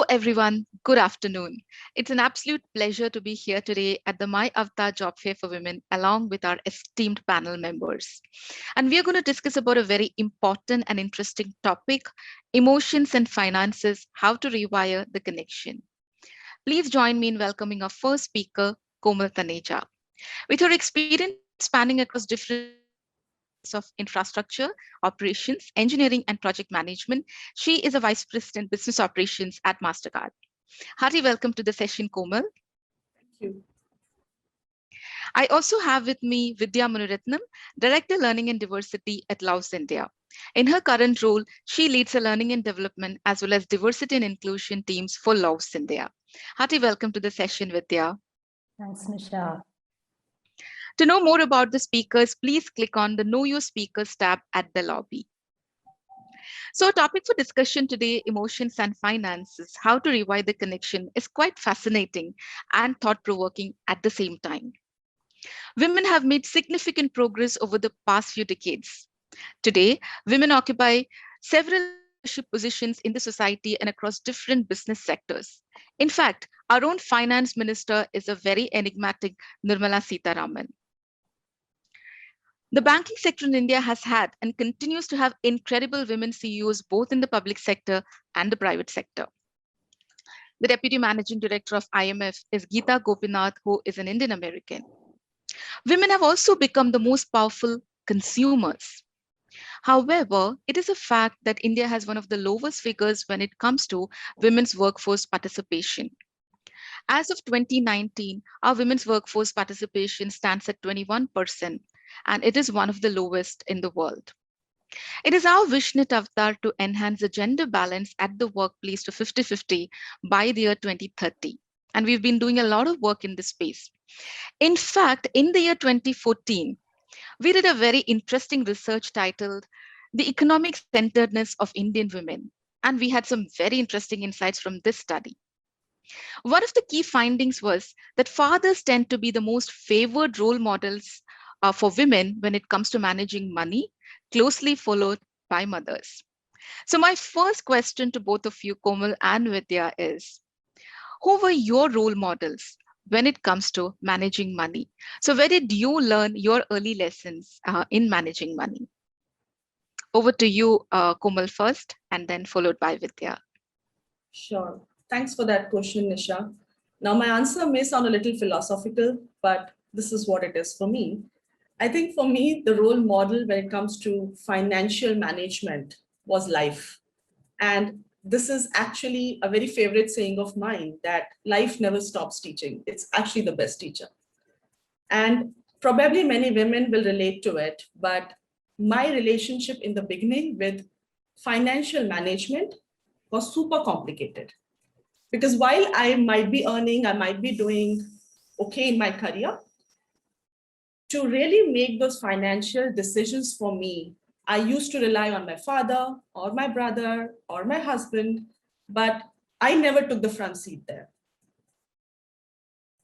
everyone. Good afternoon. It's an absolute pleasure to be here today at the myAvtar Job Fair for Women, along with our esteemed panel members. And we are going to discuss about a very important and interesting topic: emotions and finances, how to rewire the connection. Please join me in welcoming our first speaker, Komal Taneja. With her experience spanning across different areas of infrastructure, operations, engineering, and project management, she is a vice president business operations at Mastercard. Hearty welcome to the session, Komal. Thank you. I also have with me Vidya Munuratnam, Director Learning and Diversity at Laos India. In her current role, she leads the learning and development as well as diversity and inclusion teams for Laos India. Hearty welcome to the session, Vidya. Thanks, Nisha. To know more about the speakers, please click on the Know Your Speakers tab at the lobby. So, a topic for discussion today, emotions and finances, how to revive the connection, is quite fascinating and thought-provoking at the same time. Women have made significant progress over the past few decades. Today, women occupy several leadership positions in the society and across different business sectors. In fact, our own finance minister is a very enigmatic Nirmala Sitharaman. The banking sector in India has had and continues to have incredible women CEOs both in the public sector and the private sector. The Deputy Managing Director of IMF is Geeta Gopinath, who is an Indian American. Women have also become the most powerful consumers. However, it is a fact that India has one of the lowest figures when it comes to women's workforce participation. As of 2019, our women's workforce participation stands at 21%, and it is one of the lowest in the world. It is our vision at Avatar to enhance the gender balance at the workplace to 50-50 by the year 2030. And we've been doing a lot of work in this space. In fact, in the year 2014, we did a very interesting research titled The Economic Centeredness of Indian Women. And we had some very interesting insights from this study. One of the key findings was that fathers tend to be the most favored role models for women when it comes to managing money, closely followed by mothers. So my first question to both of you, Komal and Vidya, is who were your role models when it comes to managing money? So where did you learn your early lessons in managing money? Over to you, Komal first, and then followed by Vidya. Sure. Thanks for that question, Nisha. Now, my answer may sound a little philosophical, but this is what it is for me. I think for me, the role model when it comes to financial management was life. And this is actually a very favorite saying of mine that life never stops teaching. It's actually the best teacher. And probably many women will relate to it, but my relationship in the beginning with financial management was super complicated. Because while I might be earning, I might be doing okay in my career, to really make those financial decisions for me, I used to rely on my father or my brother or my husband, but I never took the front seat there.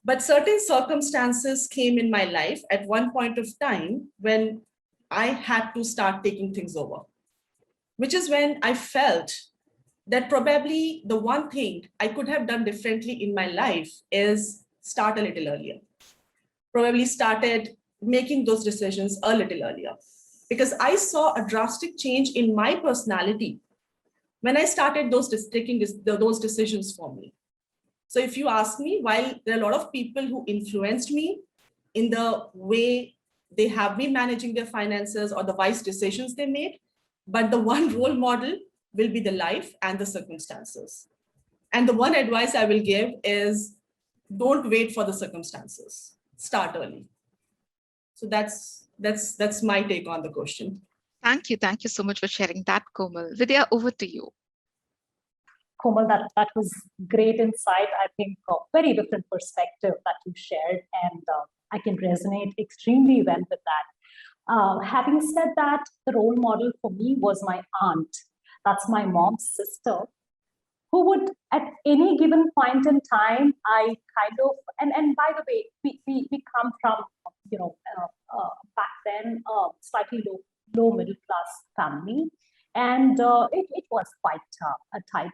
But certain circumstances came in my life at one point of time when I had to start taking things over, which is when I felt that probably the one thing I could have done differently in my life is start a little earlier. Probably started making those decisions a little earlier, because I saw a drastic change in my personality when I started taking those decisions for me. So if you ask me, while there are a lot of people who influenced me in the way they have been managing their finances or the wise decisions they made, but the one role model will be the life and the circumstances. And the one advice I will give is don't wait for the circumstances, start early. So that's my take on the question. Thank you. Thank you so much for sharing that, Komal. Vidya, over to you. Komal, that was great insight. I think a very different perspective that you shared, and I can resonate extremely well with that. Having said that, the role model for me was my aunt. That's my mom's sister, who would at any given point in time, I kind of, and by the way, we come from, back then, slightly low middle class family. And it was quite a tight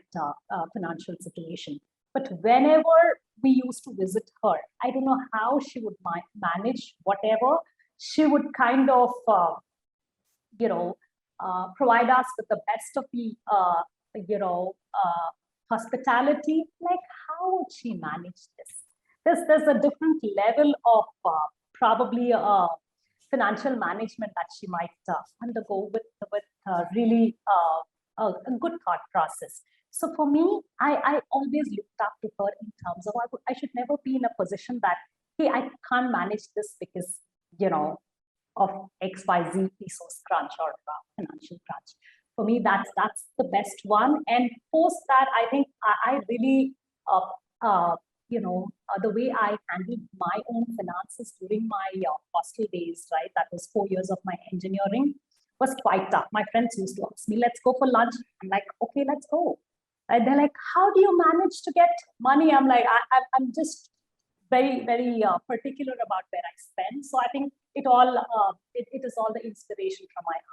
financial situation. But whenever we used to visit her, I don't know how she would manage whatever. She would kind of, provide us with the best of the, hospitality. Like, how would she manage this? There's a different level of probably financial management that she might undergo with really a good thought process. So for me, I always looked up to her in terms of I should never be in a position that, hey, I can't manage this because, of XYZ pesos crunch or financial crunch. For me, that's the best one. And post that, I think I really, the way I handled my own finances during my hostel days, right? That was 4 years of my engineering, was quite tough. My friends used to ask me, let's go for lunch. I'm like, okay, let's go. And they're like, how do you manage to get money? I'm like, I'm just very, very particular about where I spend. So I think it is all the inspiration from my heart.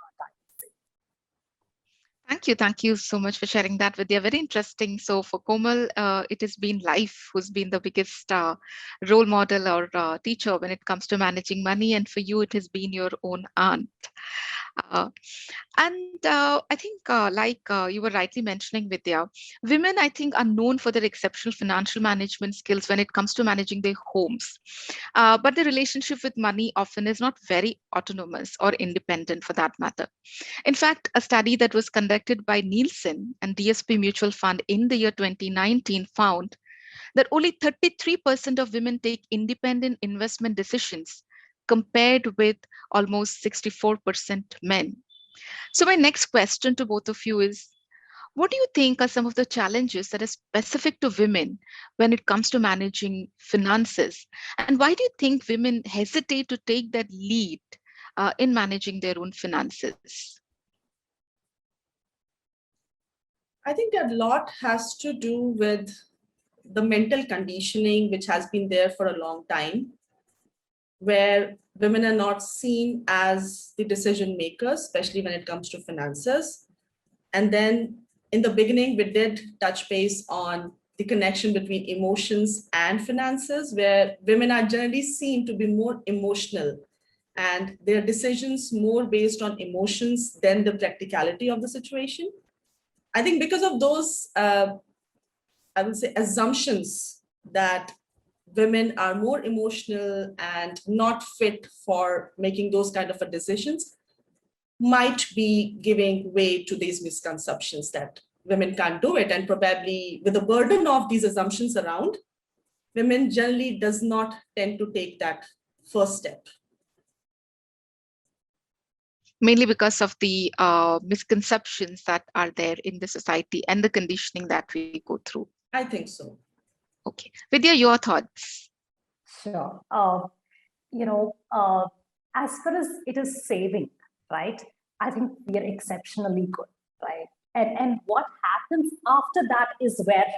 Thank you so much for sharing that, Vidya. Very interesting. So for Komal, it has been life who's been the biggest role model or teacher when it comes to managing money, and for you, it has been your own aunt. Uh, and I think, you were rightly mentioning, Vidya, women, I think, are known for their exceptional financial management skills when it comes to managing their homes. But the relationship with money often is not very autonomous or independent for that matter. In fact, a study that was conducted by Nielsen and DSP Mutual Fund in the year 2019 found that only 33% of women take independent investment decisions compared with almost 64% men. So, my next question to both of you is, what do you think are some of the challenges that are specific to women when it comes to managing finances? And why do you think women hesitate to take that lead in managing their own finances? I think a lot has to do with the mental conditioning, which has been there for a long time, where women are not seen as the decision makers, especially when it comes to finances. And then in the beginning, we did touch base on the connection between emotions and finances, where women are generally seen to be more emotional and their decisions more based on emotions than the practicality of the situation. I think because of those, I would say, assumptions that women are more emotional and not fit for making those kind of decisions, might be giving way to these misconceptions that women can't do it. And probably with the burden of these assumptions around, women generally does not tend to take that first step. Mainly because of the misconceptions that are there in the society and the conditioning that we go through. I think so. Okay. Vidya, your thoughts? Sure. As far as it is saving, right? I think we are exceptionally good, right? And what happens after that is where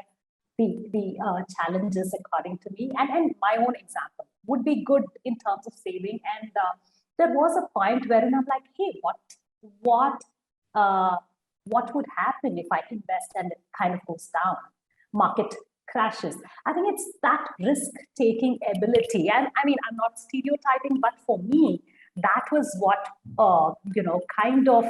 the challenges, according to me, and my own example would be good in terms of saving. And there was a point wherein I'm like, hey, what uh, what would happen if I invest and it kind of goes down? Market crashes. I think it's that risk-taking ability. And I mean, I'm not stereotyping, but for me, that was what kind of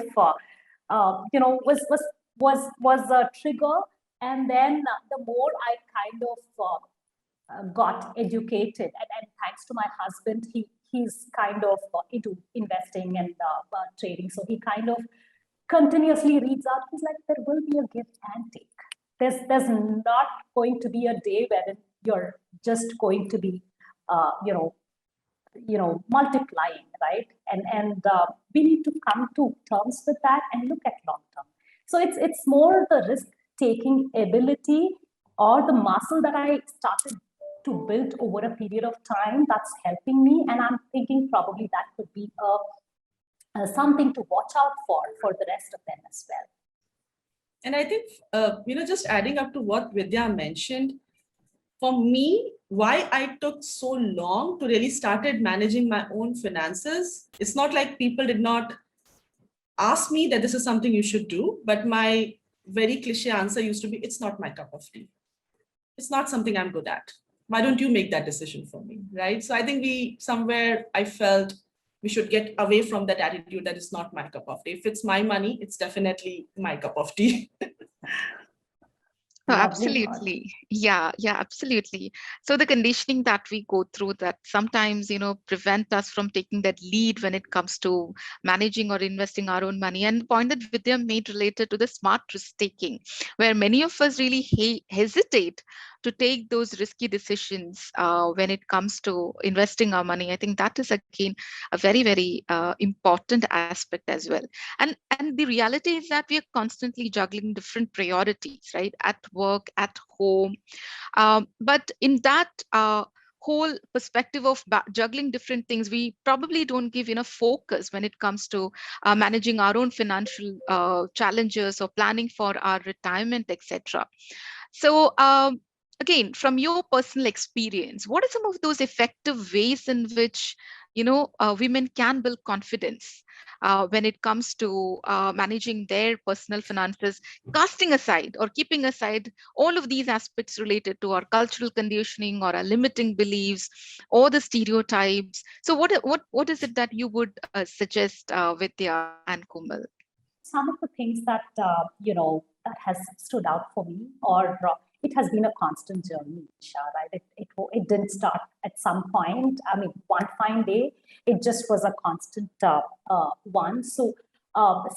was a trigger. And then the more I kind of got educated, and thanks to my husband, he's kind of into investing and trading, so he kind of continuously reads out. He's like, there will be a give and take. There's not going to be a day where you're just going to be multiplying, right? And we need to come to terms with that and look at long term. So it's more the risk taking ability or the muscle that I started to build over a period of time that's helping me. And I'm thinking probably that could be something to watch out for the rest of them as well. And I think, just adding up to what Vidya mentioned, for me, why I took so long to really started managing my own finances, it's not like people did not asked me that this is something you should do, but my very cliche answer used to be, it's not my cup of tea. It's not something I'm good at. Why don't you make that decision for me, right? So I think I felt we should get away from that attitude that it's not my cup of tea. If it's my money, it's definitely my cup of tea. Oh, Lovely thought. absolutely. Yeah, absolutely. So the conditioning that we go through that sometimes, prevent us from taking that lead when it comes to managing or investing our own money. And the point that Vidya made related to the smart risk taking, where many of us really hesitate to take those risky decisions when it comes to investing our money. I think that is again a very, very important aspect as well. And the reality is that we are constantly juggling different priorities, right? At work, at home. But in that whole perspective of juggling different things, we probably don't give enough focus when it comes to managing our own financial challenges or planning for our retirement, etc. So, again, from your personal experience, what are some of those effective ways in which women can build confidence when it comes to managing their personal finances, casting aside or keeping aside all of these aspects related to our cultural conditioning or our limiting beliefs or the stereotypes? So, what is it that you would suggest, Vidya and Kumal? Some of the things that that has stood out for me, or it has been a constant journey, Isha, right? It didn't start at some point. I mean, one fine day, it just was a constant one. So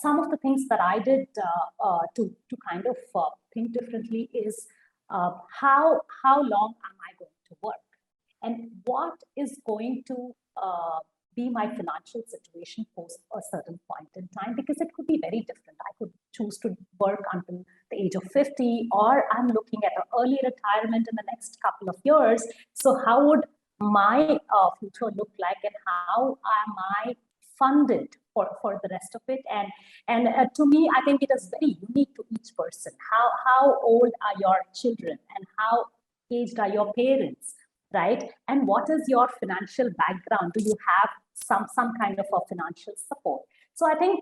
some of the things that I did to kind of think differently is how long am I going to work, and what is going to be my financial situation post a certain point in time, because it could be very different. I could choose to work until the age of 50, or I'm looking at an early retirement in the next couple of years. So how would my future look like, and how am I funded for the rest of it? And to me, I think it is very unique to each person. How old are your children, and how aged are your parents, right? And what is your financial background? Do you have some kind of a financial support? So I think,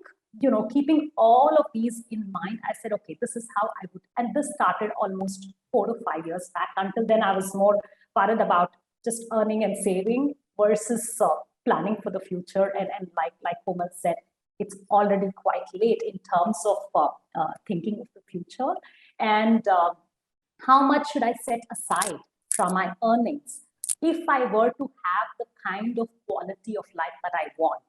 keeping all of these in mind, I said, okay, this is how I would. And this started almost 4 to 5 years back. Until then, I was more worried about just earning and saving versus planning for the future. And like Komal said, it's already quite late in terms of thinking of the future. And how much should I set aside from my earnings if I were to have the kind of quality of life that I want,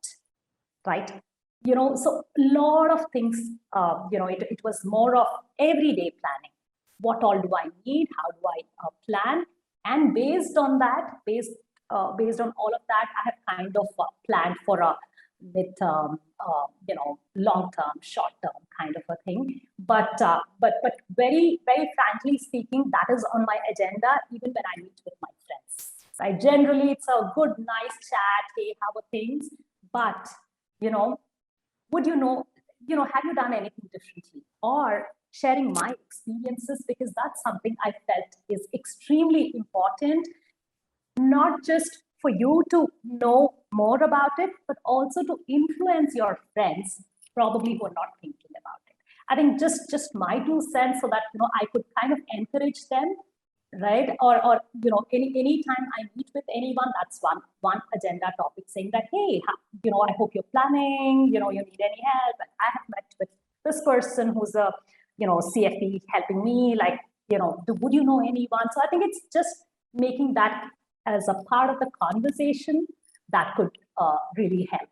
right? So a lot of things, it was more of everyday planning. What all do I need? How do I plan? And based on that, based on all of that, I have kind of planned for a mid-term, long-term, short-term kind of a thing. But very, very frankly speaking, that is on my agenda even when I meet with my friends. Right? Generally, it's a good, nice chat. Hey, how are things? But would have you done anything differently? Or sharing my experiences, because that's something I felt is extremely important, not just for you to know more about it, but also to influence your friends, probably who are not thinking about it. I think just my 2 cents, so that I could kind of encourage them, right? Or any time I meet with anyone, that's one agenda topic, saying that, hey, I hope you're planning, you need any help. And I have met with this person who's a CFP helping me, like, would you know anyone? So I think it's just making that as a part of the conversation that could really help.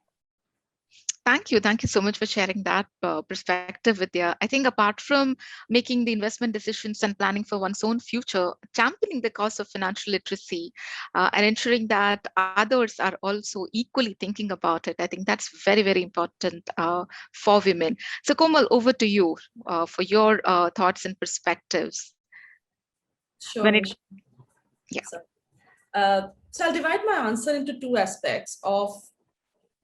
Thank you. Thank you so much for sharing that perspective, Vidya. I think apart from making the investment decisions and planning for one's own future, championing the cause of financial literacy and ensuring that others are also equally thinking about it, I think that's very, very important for women. So, Komal, over to you for your thoughts and perspectives. Sure. When it, yeah. So I'll divide my answer into two aspects of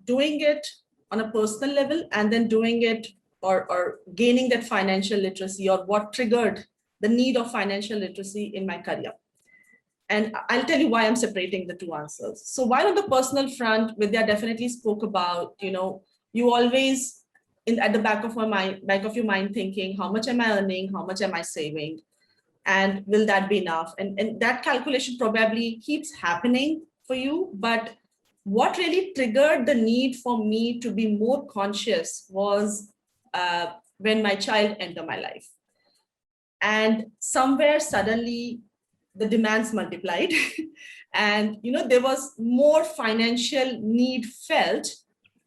doing it on a personal level, and then doing it or gaining that financial literacy, or what triggered the need of financial literacy in my career. And I'll tell you why I'm separating the two answers. So while on the personal front, Vidya definitely spoke about, you always at the back of your mind thinking, how much am I earning? How much am I saving? And will that be enough? And that calculation probably keeps happening for you. But what really triggered the need for me to be more conscious was when my child entered my life. And somewhere suddenly the demands multiplied and there was more financial need felt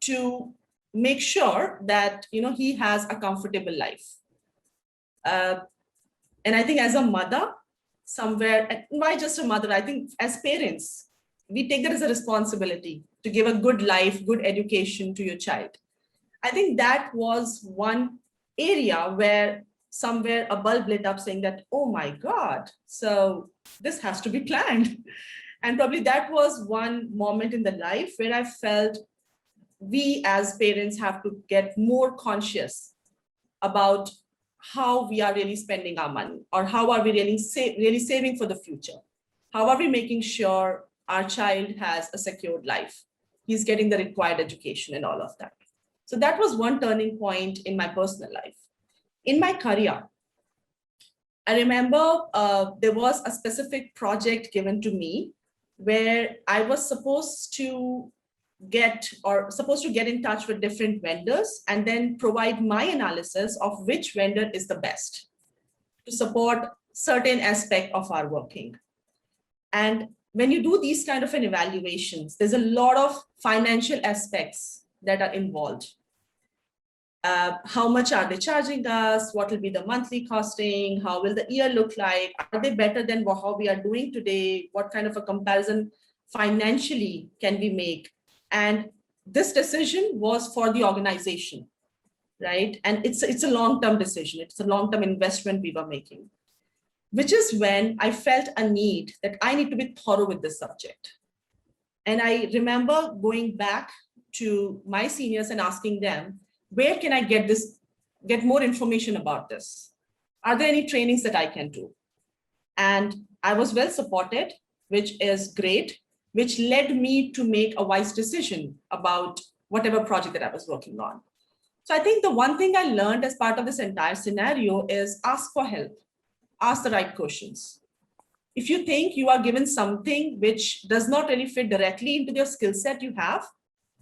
to make sure that he has a comfortable life. And I think as a mother, somewhere, why just a mother, I think as parents, we take that as a responsibility to give a good life, good education to your child. I think that was one area where somewhere a bulb lit up saying that, oh my God, so this has to be planned. And probably that was one moment in the life where I felt we as parents have to get more conscious about how we are really spending our money, or how are we really saving for the future? How are we making sure our child has a secured life? He's getting the required education and all of that. So that was one turning point in my personal life. In my career, I remember there was a specific project given to me where I was supposed to get in touch with different vendors and then provide my analysis of which vendor is the best to support certain aspect of our working. And when you do these kind of an evaluations, there's a lot of financial aspects that are involved. How much are they charging us? What will be the monthly costing? How will the year look like? Are they better than how we are doing today? What kind of a comparison financially can we make? And this decision was for the organization, right? And it's a long-term decision. It's a long-term investment we were making, which is when I felt a need that I need to be thorough with this subject. And I remember going back to my seniors and asking them, where can I get more information about this? Are there any trainings that I can do? And I was well supported, which is great, which led me to make a wise decision about whatever project that I was working on. So I think the one thing I learned as part of this entire scenario is ask for help, ask the right questions. If you think you are given something which does not really fit directly into your skill set you have,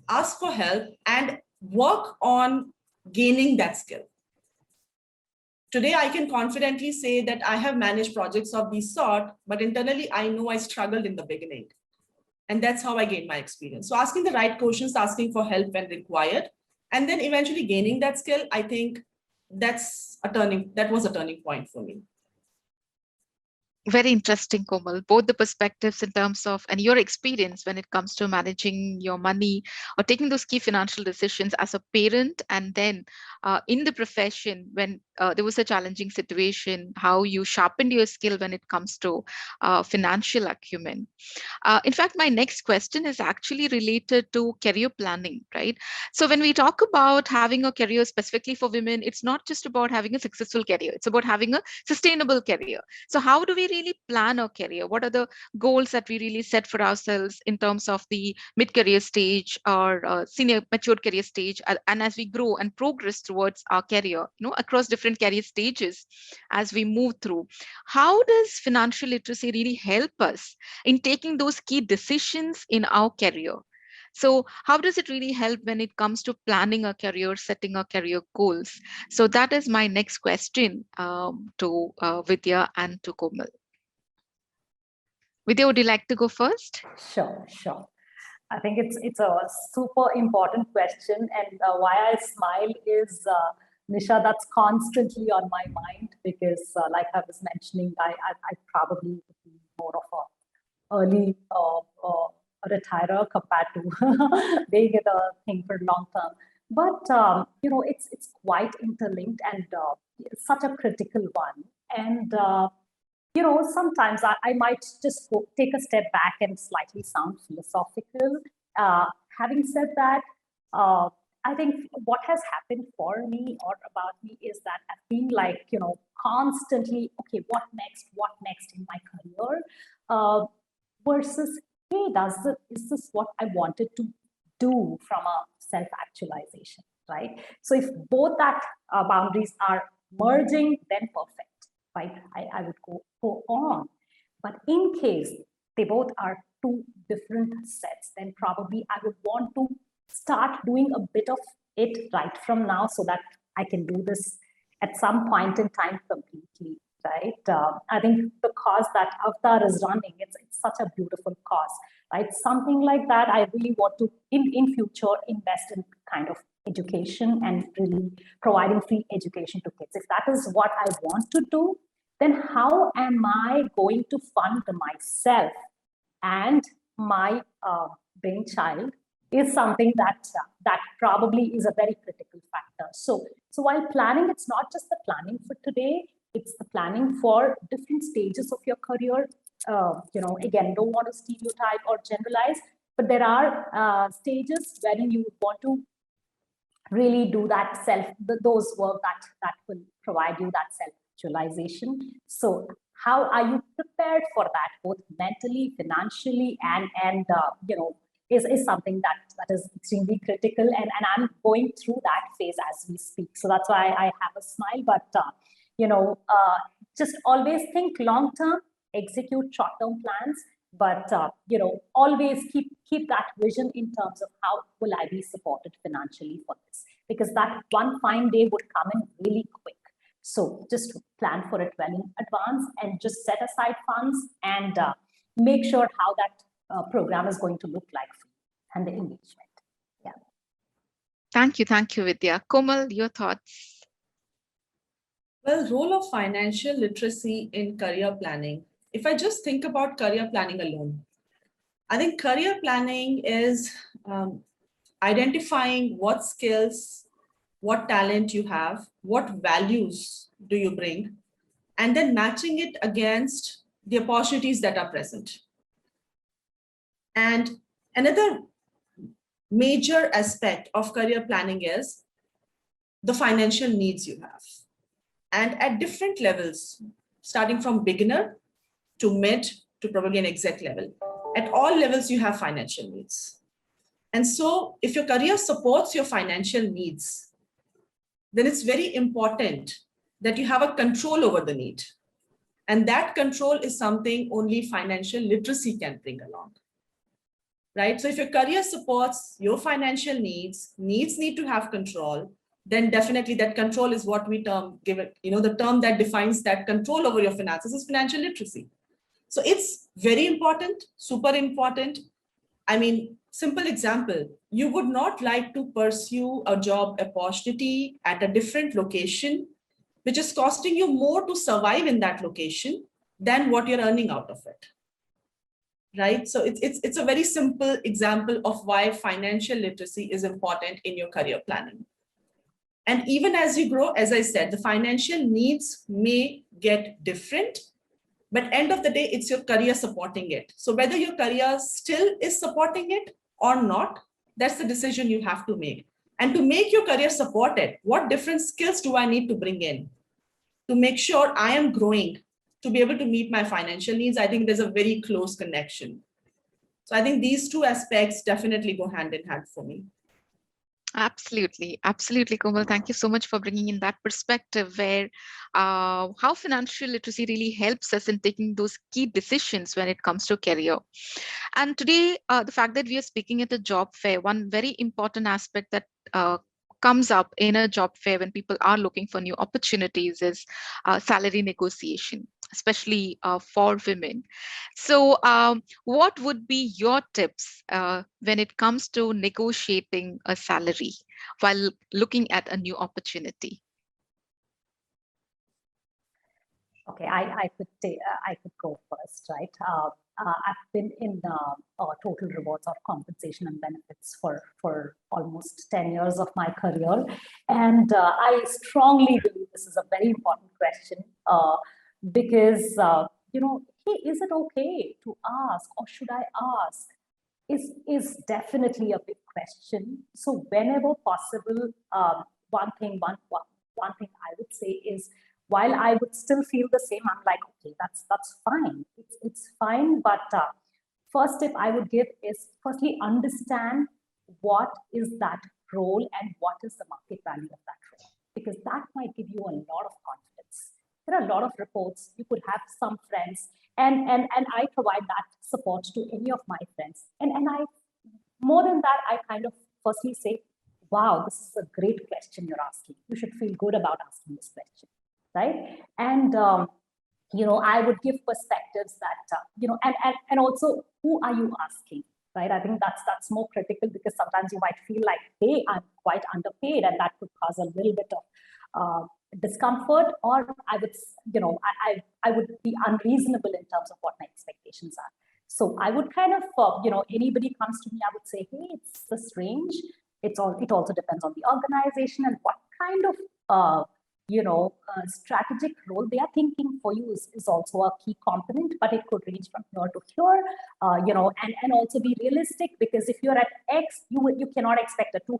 ask for help and work on gaining that skill. Today, I can confidently say that I have managed projects of this sort, but internally, I know I struggled in the beginning. And that's how I gained my experience. So asking the right questions, asking for help when required, and then eventually gaining that skill, I think that was a turning point for me. Very interesting, Komal. Both the perspectives in terms of, and your experience when it comes to managing your money or taking those key financial decisions as a parent, and then in the profession when there was a challenging situation, how you sharpened your skill when it comes to financial acumen. In fact, my next question is actually related to career planning, right? So when we talk about having a career specifically for women, it's not just about having a successful career, it's about having a sustainable career. So how do we really plan our career? What are the goals that we really set for ourselves in terms of the mid-career stage or senior matured career stage, and as we grow and progress towards our career, across different career stages as we move through? How does financial literacy really help us in taking those key decisions in our career? So how does it really help when it comes to planning a career, setting our career goals? So that is my next question to Vidya and to Komal. Vidya, would you like to go first? Sure. I think it's a super important question, and why I smile is, Nisha, that's constantly on my mind because, like I was mentioning, I probably would be more of a early retirer compared to being in a thing for long term. But it's quite interlinked and such a critical one. And sometimes I might just take a step back and slightly sound philosophical. Having said that, I think what has happened for me or about me is that I've been like, constantly, okay, what next in my career? Versus, hey, is this what I wanted to do from a self-actualization, right? So if both that boundaries are merging, then perfect, right? I would go on. But in case they both are two different sets, then probably I would want to start doing a bit of it right from now so that I can do this at some point in time completely, right? I think the cause that Avatar is running, it's such a beautiful cause, right? Something like that, I really want to, in future, invest in kind of education and really providing free education to kids. If that is what I want to do, then how am I going to fund myself and my brainchild is something that probably is a very critical factor. So while planning, it's not just the planning for today, it's the planning for different stages of your career. Again, don't want to stereotype or generalize, but there are stages wherein you want to really do that those work that will provide you that self-actualization. So how are you prepared for that, both mentally, financially, and is something that is extremely critical. And I'm going through that phase as we speak. So that's why I have a smile. But just always think long term, execute short term plans, but always keep that vision in terms of how will I be supported financially for this, because that one fine day would come in really quick. So just plan for it well in advance and just set aside funds and make sure how that program is going to look like for you and the engagement. Yeah. Thank you, Vidya. Komal, your thoughts? Well, role of financial literacy in career planning. If I just think about career planning alone, I think career planning is identifying what skills, what talent you have, what values do you bring, and then matching it against the opportunities that are present. And another major aspect of career planning is the financial needs you have. And at different levels, starting from beginner to mid to probably an exec level, at all levels, you have financial needs. And so if your career supports your financial needs, then it's very important that you have a control over the need. And that control is something only financial literacy can bring along. Right? So if your career supports your financial needs need to have control, then definitely that control is what we give it, the term that defines that control over your finances is financial literacy. So it's very important, super important. I mean, simple example, you would not like to pursue a job opportunity at a different location, which is costing you more to survive in that location than what you're earning out of it. Right? So it's a very simple example of why financial literacy is important in your career planning. And even as you grow, as I said, the financial needs may get different, but end of the day, it's your career supporting it. So whether your career still is supporting it or not, that's the decision you have to make. And to make your career support it, what different skills do I need to bring in to make sure I am growing to be able to meet my financial needs? I think there's a very close connection. So I think these two aspects definitely go hand in hand for me. Absolutely, Komal. Thank you so much for bringing in that perspective where how financial literacy really helps us in taking those key decisions when it comes to career. And today, the fact that we are speaking at a job fair, one very important aspect that comes up in a job fair when people are looking for new opportunities is salary negotiation, especially for women. So what would be your tips when it comes to negotiating a salary while looking at a new opportunity? Okay, I could go first, right? I've been in total rewards or compensation and benefits for almost 10 years of my career, and I strongly believe this is a very important question because hey, is it okay to ask, or should I ask? Is definitely a big question. So whenever possible, one thing I would say is, while I would still feel the same, I'm like, okay, that's fine. It's fine. But first tip I would give is firstly understand what is that role and what is the market value of that role, because that might give you a lot of confidence. There are a lot of reports. You could have some friends, and I provide that support to any of my friends. And I, more than that, I kind of firstly say, wow, this is a great question you're asking. You should feel good about asking this question, right? And I would give perspectives that, and also, who are you asking, right? I think that's more critical, because sometimes you might feel like, hey, I'm quite underpaid, and that could cause a little bit of discomfort, or I would, I would be unreasonable in terms of what my expectations are. So I would kind of, anybody comes to me, I would say, hey, it's this range. It also depends on the organization and what kind of strategic role they are thinking for you is also a key component, but it could range from here to here, and also be realistic, because if you're at X, you cannot expect a 200%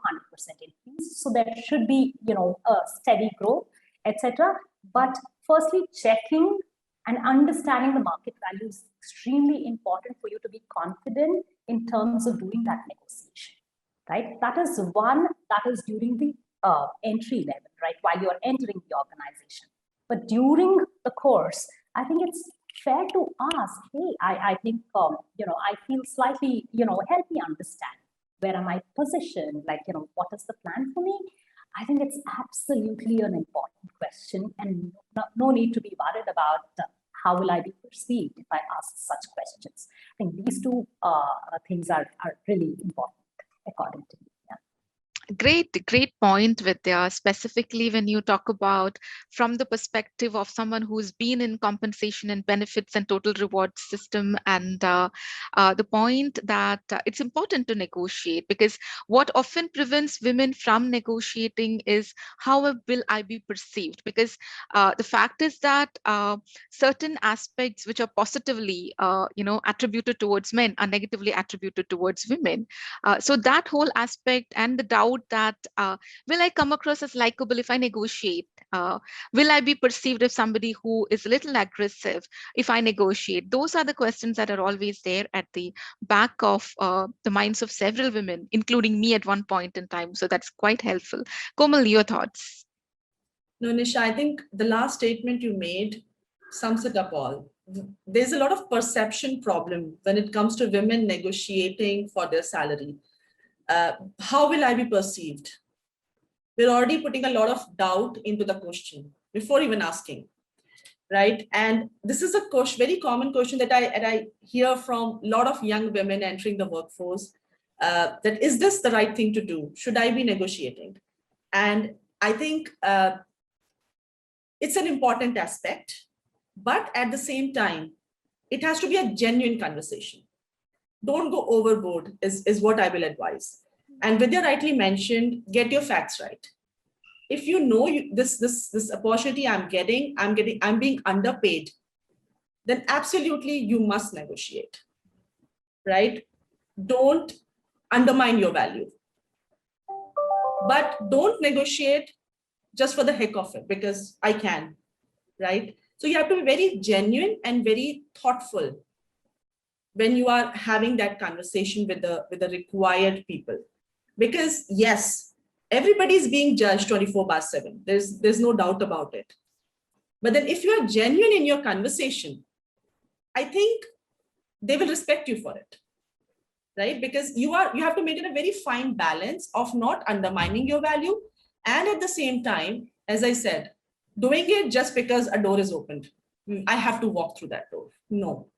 increase. So there should be, a steady growth, etc. But firstly, checking and understanding the market value is extremely important for you to be confident in terms of doing that negotiation, right? That is during the entry level, right? While you're entering the organization. But during the course, I think it's fair to ask, hey, I think, I feel slightly, help me understand, where am I positioned? Like, what is the plan for me? I think it's absolutely an important question, and no need to be worried about how will I be perceived if I ask such questions. I think these two things are really important, according to me. Great point, Vidya. Specifically, when you talk about from the perspective of someone who's been in compensation and benefits and total reward system, and the point that it's important to negotiate, because what often prevents women from negotiating is how will I be perceived? Because the fact is that certain aspects which are positively, attributed towards men are negatively attributed towards women. So that whole aspect and the doubt that will I come across as likable if I negotiate? Will I be perceived as somebody who is a little aggressive if I negotiate? Those are the questions that are always there at the back of the minds of several women, including me at one point in time. So that's quite helpful. Komal, your thoughts? No, Nisha, I think the last statement you made sums it up all. There's a lot of perception problem when it comes to women negotiating for their salary. How will I be perceived? We're already putting a lot of doubt into the question before even asking, right? And this is a very common question that I hear from a lot of young women entering the workforce, that is this the right thing to do? Should I be negotiating? And I think it's an important aspect, but at the same time, it has to be a genuine conversation. Don't go overboard is what I will advise. And Vidya rightly mentioned, get your facts right. If you know this opportunity I'm being underpaid, then absolutely you must negotiate, right? Don't undermine your value, but don't negotiate just for the heck of it because I can, right? So you have to be very genuine and very thoughtful when you are having that conversation with the required people. Because yes, everybody's being judged 24/7. There's no doubt about it. But then if you are genuine in your conversation, I think they will respect you for it, right? Because you have to maintain a very fine balance of not undermining your value. And at the same time, as I said, doing it just because a door is opened. I have to walk through that door. No,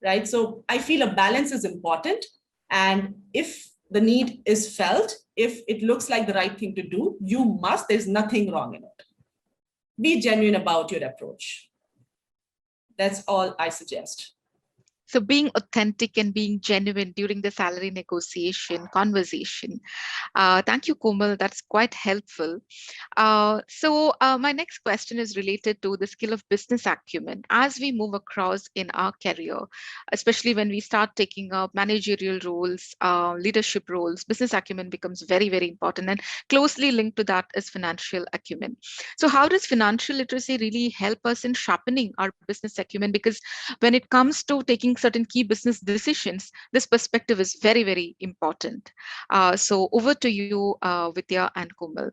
right? So I feel a balance is important. And if the need is felt, if it looks like the right thing to do, you must, there's nothing wrong in it. Be genuine about your approach. That's all I suggest. So being authentic and being genuine during the salary negotiation conversation. Thank you, Komal. That's quite helpful. So my next question is related to the skill of business acumen. As we move across in our career, especially when we start taking up managerial roles, leadership roles, business acumen becomes very, very important, and closely linked to that is financial acumen. So how does financial literacy really help us in sharpening our business acumen? Because when it comes to taking making certain key business decisions, this perspective is very, very important. So over to you, Vidya and Komal.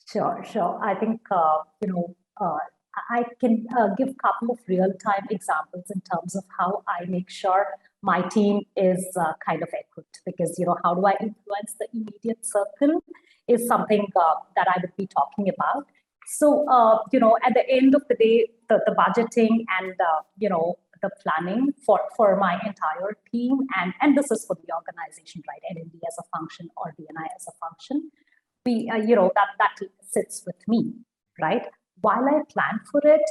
Sure. I think, I can give a couple of real-time examples in terms of how I make sure my team is kind of equipped, because, how do I influence the immediate circle is something that I would be talking about. So, at the end of the day, the budgeting and, the planning for my entire team, and this is for the organization, right? L&D as a function or DNI as a function. That sits with me, right? While I plan for it,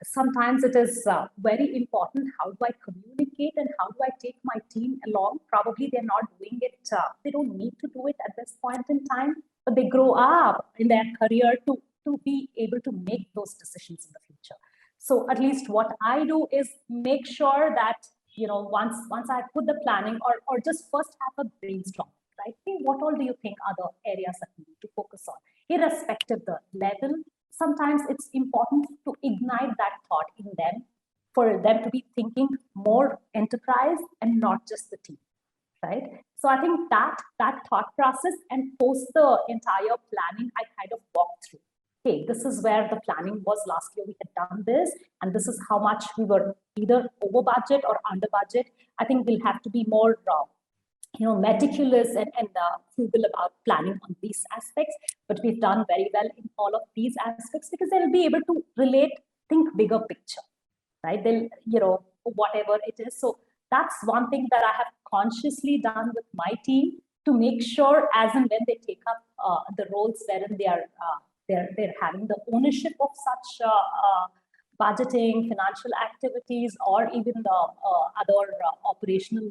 sometimes it is very important. How do I communicate and how do I take my team along? Probably they're not doing it. They don't need to do it at this point in time, but they grow up in their career to be able to make those decisions in the future. So at least what I do is make sure that, once I put the planning or just first have a brainstorm, right? Hey, what all do you think are the areas that we need to focus on? Irrespective of the level, sometimes it's important to ignite that thought in them, for them to be thinking more enterprise and not just the team, right? So I think that thought process, and post the entire planning, I kind of walk through. Hey, this is where the planning was last year. We had done this, and this is how much we were either over budget or under budget. I think we'll have to be more meticulous and frugal about planning on these aspects, but we've done very well in all of these aspects because they'll be able to relate, think bigger picture, right? They'll, whatever it is. So that's one thing that I have consciously done with my team to make sure as and when they take up the roles wherein they're having the ownership of such budgeting, financial activities, or even the other operational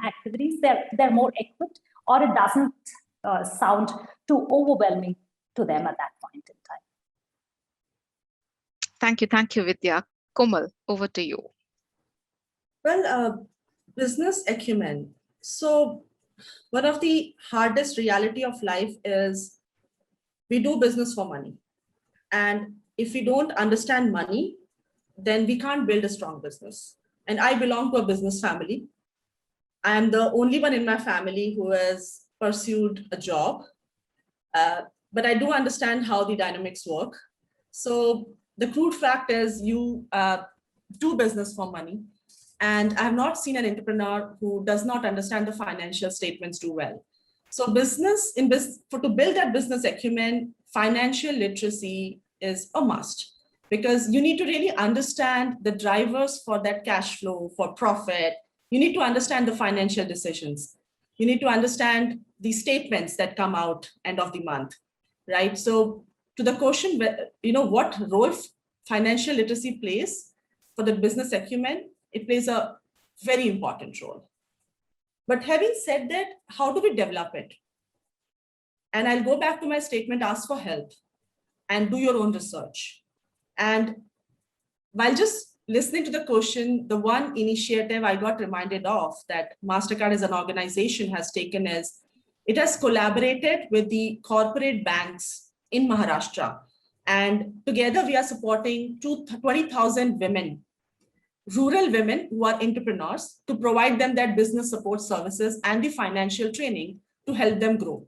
activities, they're more equipped, or it doesn't sound too overwhelming to them at that point in time. Thank you, Vidya. Komal, over to you. Well, business acumen. So one of the hardest reality of life is we do business for money. And if we don't understand money, then we can't build a strong business. And I belong to a business family. I am the only one in my family who has pursued a job, but I do understand how the dynamics work. So the crude fact is you do business for money. And I have not seen an entrepreneur who does not understand the financial statements too well. So to build that business acumen, financial literacy is a must, because you need to really understand the drivers for that cash flow, for profit. You need to understand the financial decisions. You need to understand the statements that come out end of the month, right? So to the question, what role financial literacy plays for the business acumen, it plays a very important role. But having said that, how do we develop it? And I'll go back to my statement, ask for help and do your own research. And while just listening to the question, the one initiative I got reminded of that MasterCard as an organization has taken is, it has collaborated with the corporate banks in Maharashtra. And together we are supporting 20,000 women, rural women who are entrepreneurs, to provide them that business support services and the financial training to help them grow.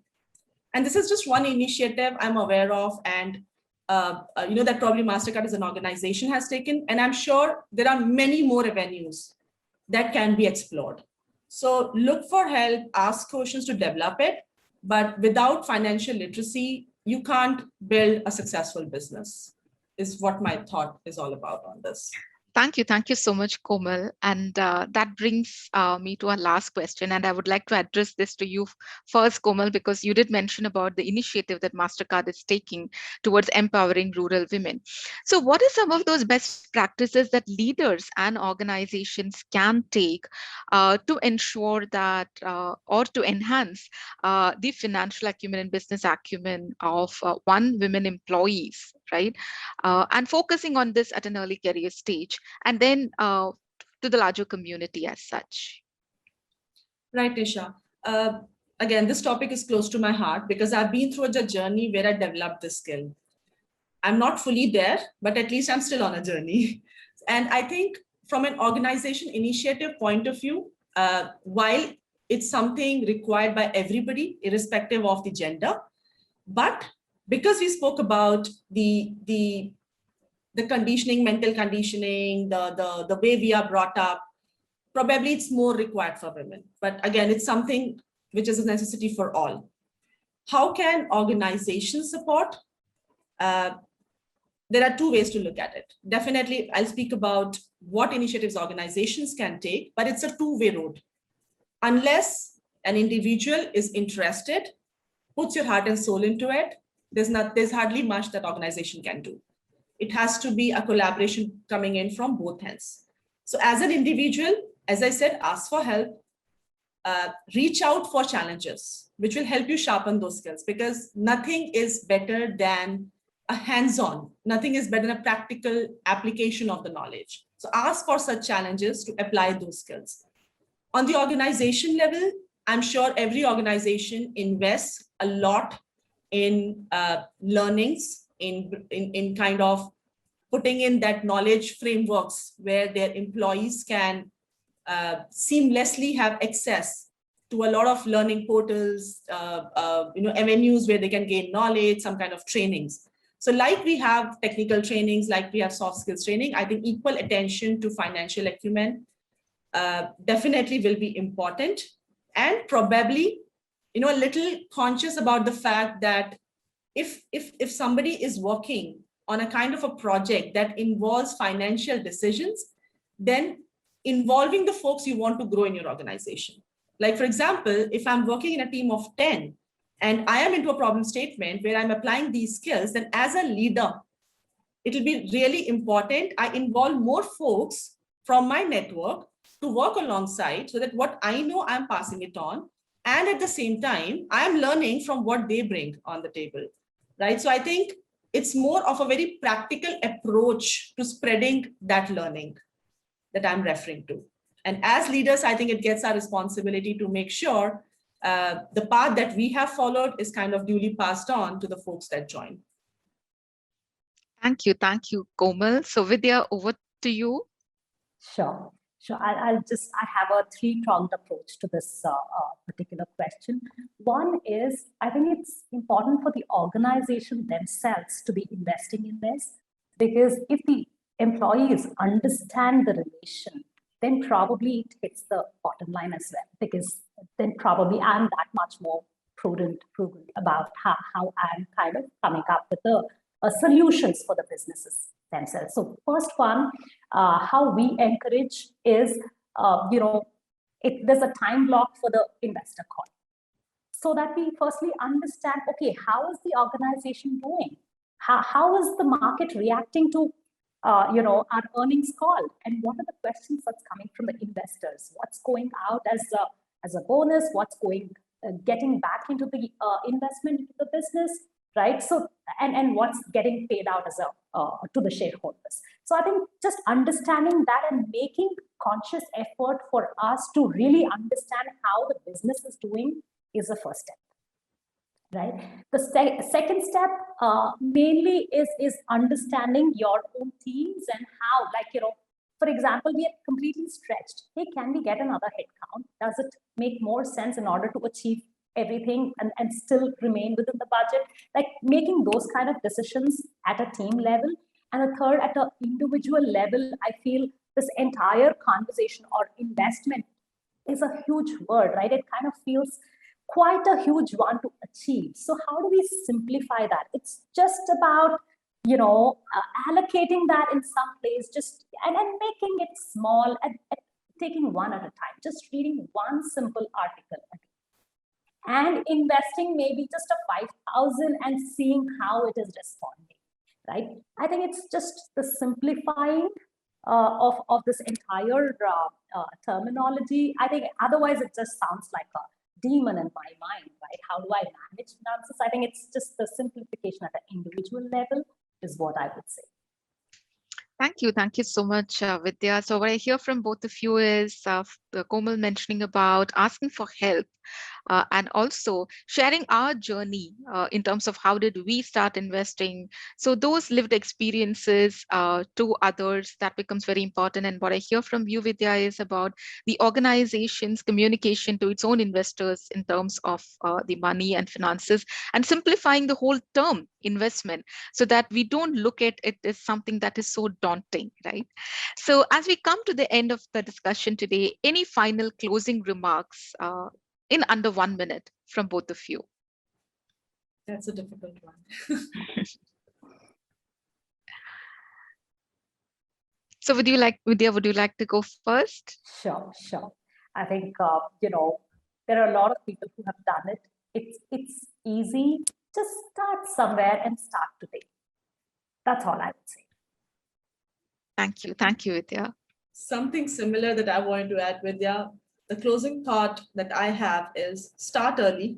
And this is just one initiative I'm aware of, and that probably MasterCard as an organization has taken. And I'm sure there are many more avenues that can be explored. So look for help, ask questions to develop it. But without financial literacy, you can't build a successful business, is what my thought is all about on this. Thank you so much, Komal. And that brings me to our last question. And I would like to address this to you first, Komal, because you did mention about the initiative that MasterCard is taking towards empowering rural women. So what are some of those best practices that leaders and organizations can take to ensure that or to enhance the financial acumen and business acumen of women employees, right? And focusing on this at an early career stage, and then to the larger community as such. Right, Nisha. Again, this topic is close to my heart because I've been through a journey where I developed this skill. I'm not fully there, but at least I'm still on a journey. And I think from an organization initiative point of view, while it's something required by everybody, irrespective of the gender, but because we spoke about the conditioning, mental conditioning, the way we are brought up, probably it's more required for women. But again, it's something which is a necessity for all. How can organizations support? There are two ways to look at it. Definitely, I'll speak about what initiatives organizations can take, but it's a two-way road. Unless an individual is interested, puts your heart and soul into it, there's hardly much that organization can do. It has to be a collaboration coming in from both ends. So as an individual, as I said, ask for help, reach out for challenges, which will help you sharpen those skills, because nothing is better than a hands-on, nothing is better than a practical application of the knowledge. So ask for such challenges to apply those skills. On the organization level, I'm sure every organization invests a lot in learnings, in kind of putting in that knowledge frameworks where their employees can seamlessly have access to a lot of learning portals, avenues where they can gain knowledge, some kind of trainings. So like we have technical trainings, like we have soft skills training, I think equal attention to financial acumen definitely will be important, and probably, a little conscious about the fact that if somebody is working on a kind of a project that involves financial decisions, then involving the folks you want to grow in your organization. Like, for example, if I'm working in a team of 10 and I am into a problem statement where I'm applying these skills, then as a leader, it'll be really important I involve more folks from my network to work alongside, so that what I know, I'm passing it on. And at the same time, I'm learning from what they bring on the table, right? So I think it's more of a very practical approach to spreading that learning that I'm referring to. And as leaders, I think it gets our responsibility to make sure the path that we have followed is kind of duly passed on to the folks that join. Thank you, Komal. So Vidya, over to you. Sure. I have a three-pronged approach to this particular question. One is, I think it's important for the organization themselves to be investing in this, because if the employees understand the relation, then probably it hits the bottom line as well, because then probably I'm that much more prudent about how I'm kind of coming up with the solutions for the businesses themselves. So first one, how we encourage is, there's a time block for the investor call, so that we firstly understand, okay, how is the organization doing? How is the market reacting to our earnings call, and what are the questions that's coming from the investors? What's going out as a bonus? What's getting back into the investment into the business? Right. So, and what's getting paid out as to the shareholders. So I think just understanding that and making conscious effort for us to really understand how the business is doing is the first step. Right. The second step mainly is understanding your own teams and how, for example, we are completely stretched. Hey, can we get another headcount? Does it make more sense in order to achieve everything and still remain within the budget? Like making those kind of decisions at a team level. And the third, at an individual level, I feel this entire conversation or investment is a huge word, right? It kind of feels quite a huge one to achieve. So how do we simplify that? It's just about, allocating that in some place, and making it small and taking one at a time, just reading one simple article and investing maybe just a 5,000 and seeing how it is responding, right? I think it's just the simplifying of this entire terminology. I think otherwise it just sounds like a demon in my mind, right? How do I manage finances? I think it's just the simplification at an individual level is what I would say. Thank you so much, Vidya. So what I hear from both of you is Komal mentioning about asking for help and also sharing our journey in terms of how did we start investing. So those lived experiences to others, that becomes very important. And what I hear from you, Vidya, is about the organization's communication to its own investors in terms of the money and finances, and simplifying the whole term investment so that we don't look at it as something that is so daunting, right? So as we come to the end of the discussion today, any final closing remarks in under 1 minute from both of you? That's a difficult one. So Vidya, would you like to go first? Sure, sure. I think, there are a lot of people who have done it. It's easy. Just start somewhere and start today. That's all I would say. Thank you, Vidya. Something similar that I wanted to add, Vidya. The closing thought that I have is start early,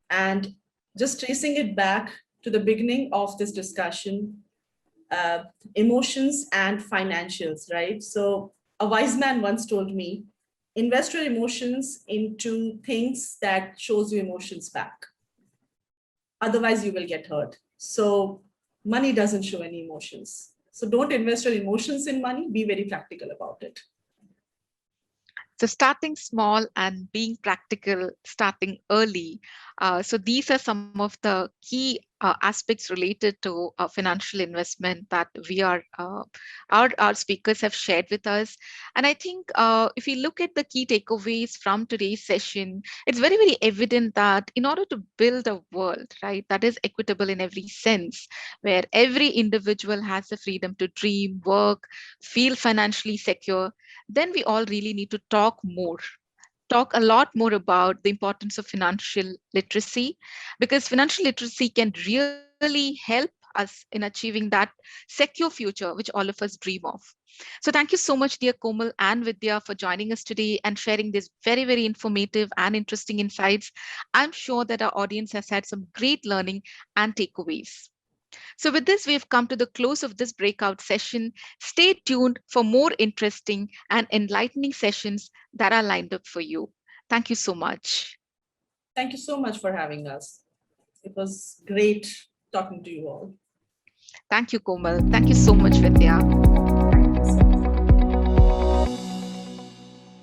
and just tracing it back to the beginning of this discussion, emotions and financials, right? So a wise man once told me, invest your emotions into things that shows you emotions back. Otherwise, you will get hurt. So money doesn't show any emotions. So don't invest your emotions in money. Be very practical about it. So starting small and being practical, starting early. So these are some of the key aspects related to financial investment that we are our speakers have shared with us. And I think if we look at the key takeaways from today's session, it's very, very evident that in order to build a world, right, that is equitable in every sense, where every individual has the freedom to dream, work, feel financially secure, then we all really need to talk a lot more about the importance of financial literacy, because financial literacy can really help us in achieving that secure future which all of us dream of. So thank you so much, dear Komal and Vidya, for joining us today and sharing these very, very informative and interesting insights. I'm sure that our audience has had some great learning and takeaways. So, with this, we've come to the close of this breakout session. Stay tuned for more interesting and enlightening sessions that are lined up for you. Thank you so much. Thank you so much for having us. It was great talking to you all. Thank you, Komal. Thank you so much, Vidya.